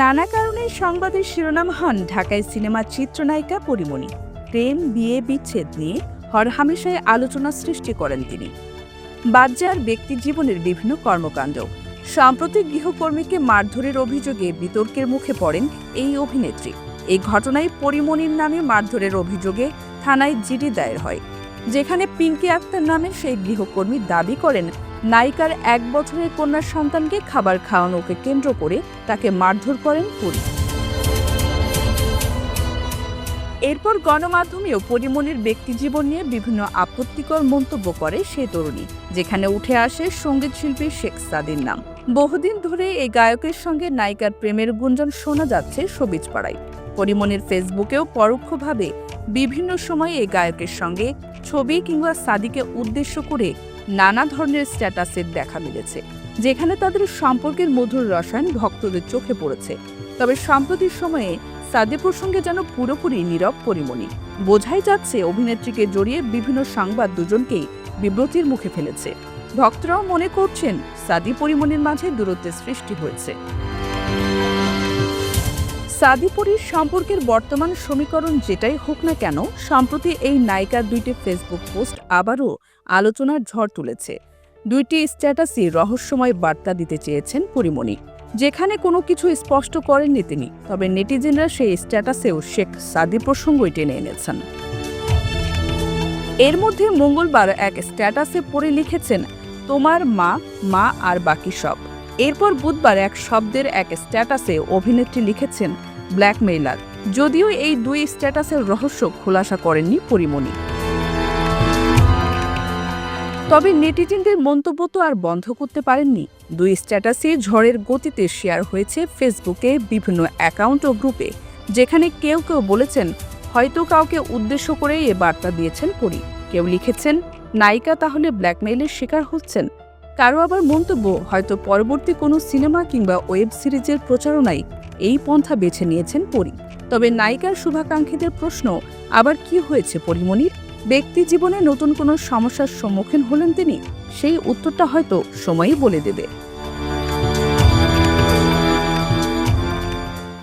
নানা কারণে সংবাদের শিরোনাম হন ঢাকায় সিনেমার চিত্রনায়িকা পরীমণি। প্রেম, বিয়ে, বিচ্ছেদ নিয়ে হরহামেশাই আলোচনা সৃষ্টি করেন তিনি। বাদ ব্যক্তি জীবনের বিভিন্ন কর্মকাণ্ড। সাম্প্রতিক গৃহকর্মীকে মারধরের অভিযোগে বিতর্কের মুখে পড়েন এই অভিনেত্রী। এই ঘটনায় পরীমণির নামে মারধরের অভিযোগে থানায় জিডি দায়ের হয়, যেখানে পিঙ্কি আক্তার নামে সেই গৃহকর্মী দাবি করেন নায়িকার 1 বছরের কন্যার সন্তানকে খাবার খাওয়ানোকে কেন্দ্র করে তাকে মারধর করেন পরী। এরপর গণমাধ্যমেও পরীমণির ব্যক্তিজীবন নিয়ে বিভিন্ন আপত্তিকর মন্তব্য করে সে তরুণী, যেখানে উঠে আসে সঙ্গীতশিল্পী শেখ সাদির নাম। বহুদিন ধরে এই গায়কের সঙ্গে নায়িকার প্রেমের গুঞ্জন শোনা যাচ্ছে শোবিজ পাড়ায়। পরীমণির ফেসবুকেও পরোক্ষভাবে বিভিন্ন সময় এই গায়কের সঙ্গে ছবি কিংবা সাদিকে উদ্দেশ্য করে নানা ধরনের স্ট্যাটাসের দেখা মিলেছে, যেখানে তাদের সম্পর্কের মধুর রসায়ন ভক্তদের চোখে পড়েছে। তবে সাম্প্রতিক সময়ে সাদি প্রসঙ্গে যেন পুরোপুরি নীরব পরীমণি। বোঝাই যাচ্ছে অভিনেত্রীকে জড়িয়ে বিভিন্ন সংবাদ দুজনকেই বিব্রতির মুখে ফেলেছে। ভক্তরাও মনে করছেন সাদি পরীমণির মাঝে দূরত্বের সৃষ্টি হয়েছে। সাদি পরীর সম্পর্কের বর্তমান সমীকরণ যেটাই হোক না কেন, সম্প্রতি এই নায়িকার 2টি ফেসবুক পোস্ট আবারও আলোচনার ঝড় তুলেছে। 2টি স্ট্যাটাসই রহস্যময় বার্তা দিতে চেয়েছেন পরীমণি, যেখানে কোনো কিছু স্পষ্ট করেননি তিনি। তবে নেটিজেনরা সেই স্ট্যাটাসেও শেখ সাদি প্রসঙ্গই টেনে এনেছেন। এর মধ্যে মঙ্গলবার এক স্ট্যাটাসে পড়ে লিখেছেন, তোমার মা, মা আর বাকি সব। এরপর বুধবার এক শব্দের এক স্ট্যাটাসে অভিনেত্রী লিখেছেন ব্ল্যাকমেইলার। যদিও এই 2 স্ট্যাটাসের রহস্য খোলাসা করেননি পরীমণি। তবে নেটিজেনদের মন্তব্য তো আর বন্ধ করতে পারেননি। 2 স্ট্যাটাসে ঝড়ের গতিতে শেয়ার হয়েছে ফেসবুকে বিভিন্ন অ্যাকাউন্ট ও গ্রুপে, যেখানে কেউ কেউ বলেছেন হয়তো কাউকে উদ্দেশ্য করেই এ বার্তা দিয়েছেন পরী। কেউ লিখেছেন নায়িকা তাহলে ব্ল্যাকমেইলের শিকার হচ্ছেন। কারো আবার মন্তব্য, হয়তো পরবর্তী কোনো সিনেমা কিংবা ওয়েব সিরিজের প্রচারণায় এই পন্থা বেছে নিয়েছেন পরী। তবে নায়িকার শুভাকাঙ্ক্ষীদের প্রশ্ন, আবার কি হয়েছে পরীমণির? ব্যক্তি জীবনে নতুন কোনো সমস্যার সম্মুখীন হলেন তিনি? সেই উত্তরটা হয়তো সময়ই বলে দেবে।